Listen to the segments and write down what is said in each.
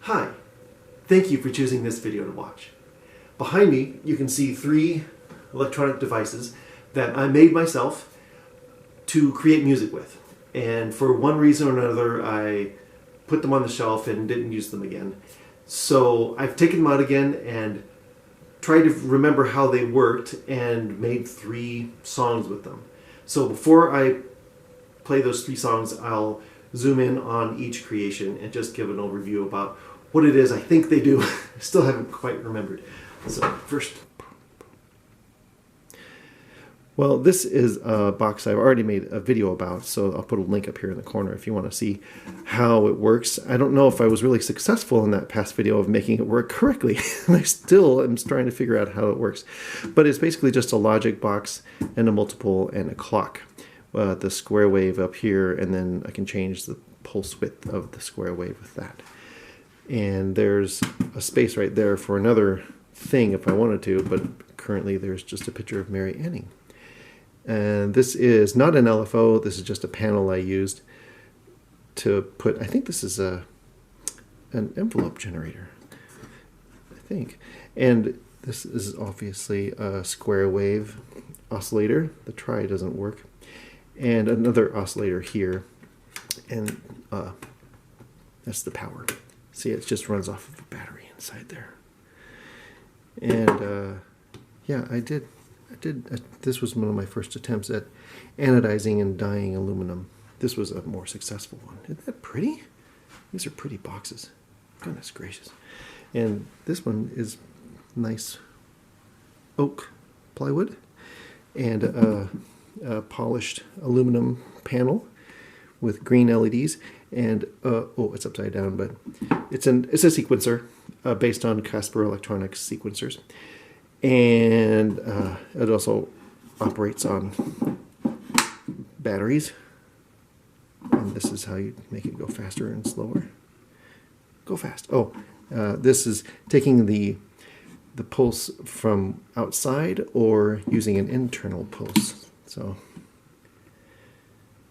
Hi, thank you for choosing this video to watch. Behind me you can see 3 electronic devices that I made myself to create music with. And for one reason or another I put them on the shelf and didn't use them again. So I've taken them out again and tried to remember how they worked and made 3 songs with them. So before I play those 3 songs, I'll zoom in on each creation and just give an overview about what it is I think they do. I still haven't quite remembered. So first, well, this is a box I've already made a video about, so I'll put a link up here in the corner if you want to see how it works. I don't know if I was really successful in that past video of making it work correctly. And I still am trying to figure out how it works. But it's basically just a logic box and a multiple and a clock. The square wave up here, and then I can change the pulse width of the square wave with that. And there's a space right there for another thing if I wanted to, but currently there's just a picture of Mary Anning. And this is not an LFO, this is just a panel I used to put, I think this is an envelope generator, I think. And this is obviously a square wave oscillator. The tri doesn't work. And another oscillator here. And that's the power. See, it just runs off of a battery inside there. And yeah, I did. This was one of my first attempts at anodizing and dyeing aluminum. This was a more successful one. Isn't that pretty? These are pretty boxes. Goodness gracious. And this one is nice oak plywood and a polished aluminum panel with green LEDs. And oh, it's upside down, but it's a sequencer based on Casper Electronics sequencers. And it also operates on batteries. And this is how you make it go faster and slower. Go fast. Oh, this is taking the pulse from outside or using an internal pulse. So,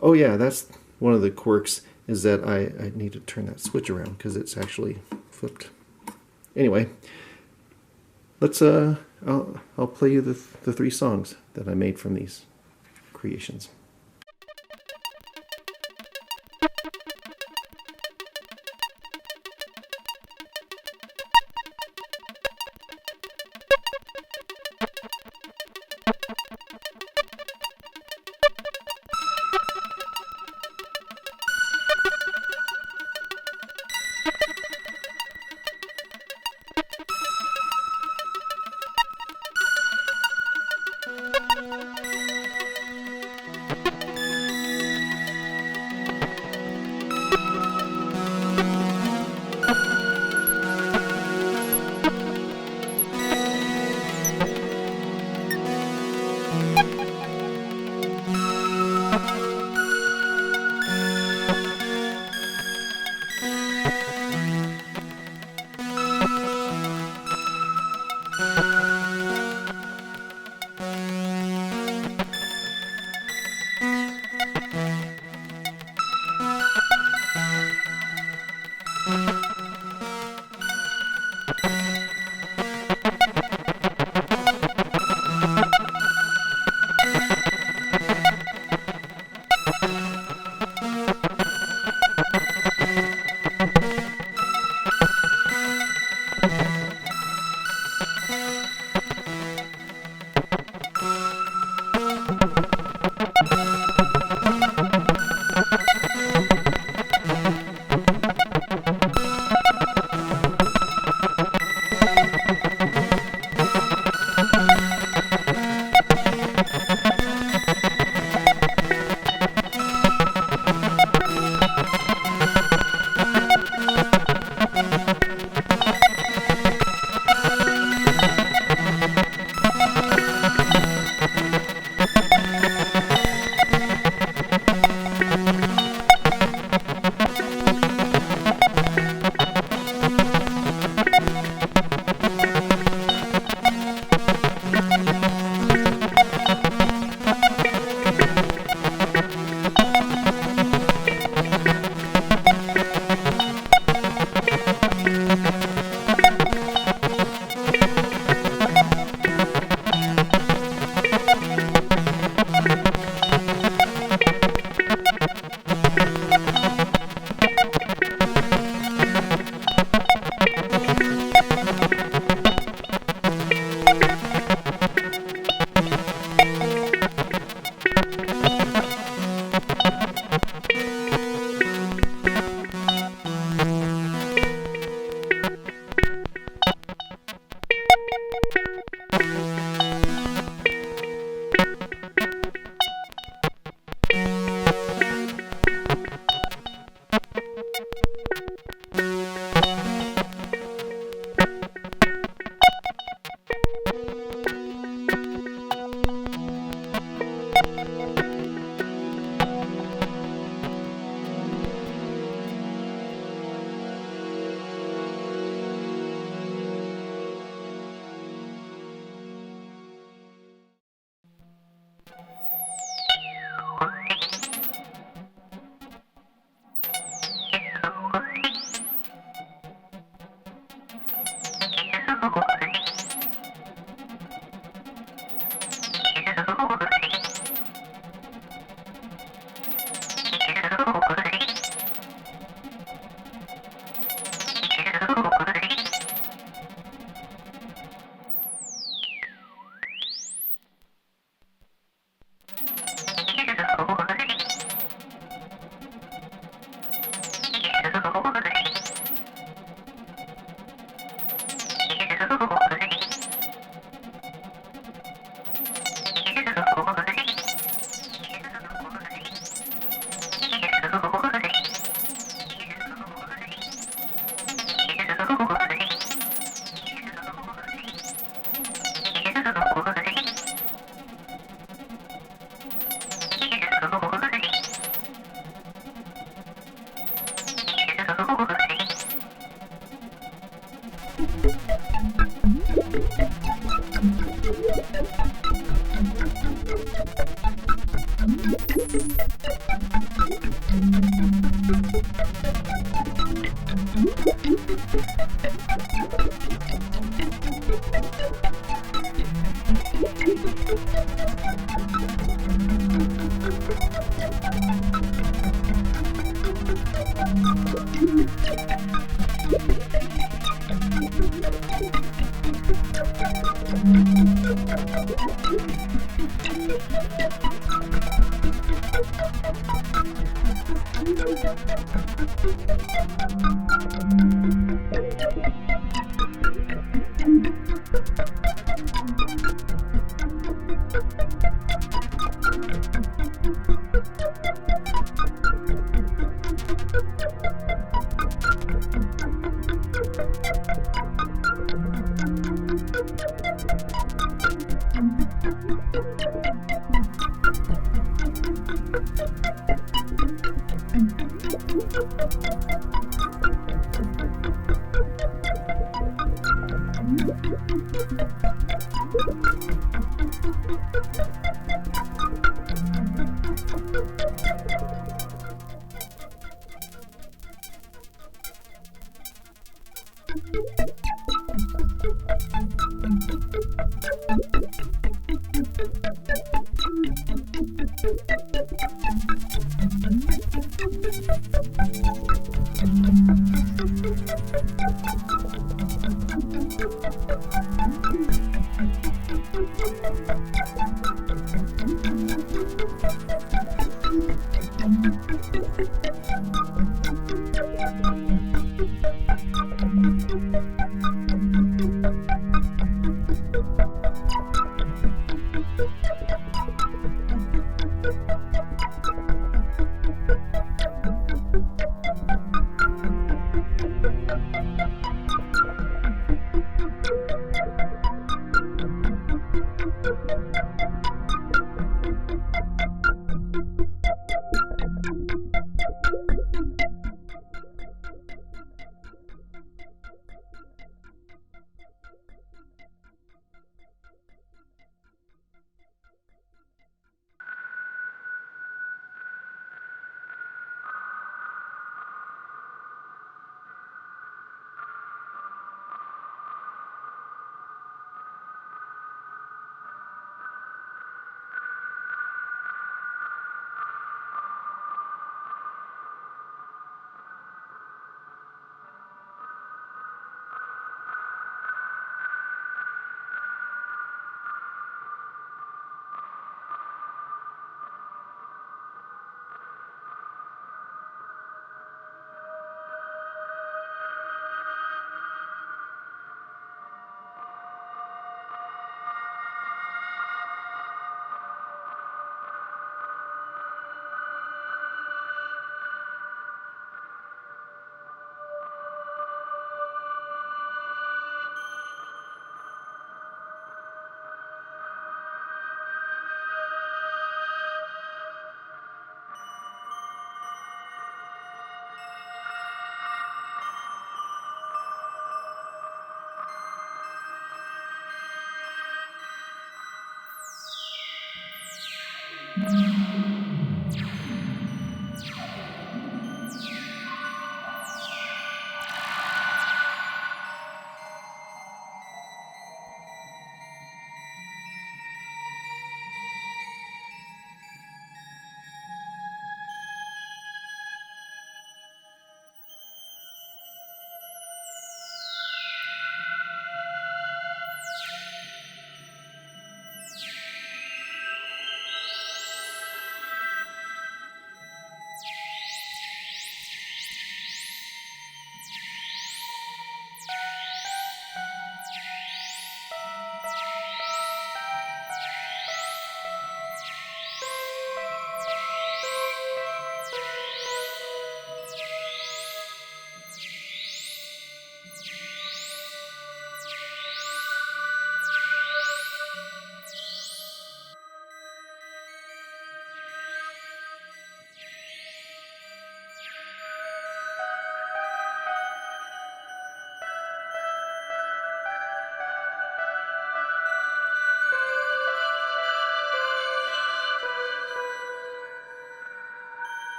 oh yeah, that's one of the quirks, is that I need to turn that switch around because it's actually flipped. Anyway, let's I'll play you the 3 songs that I made from these creations.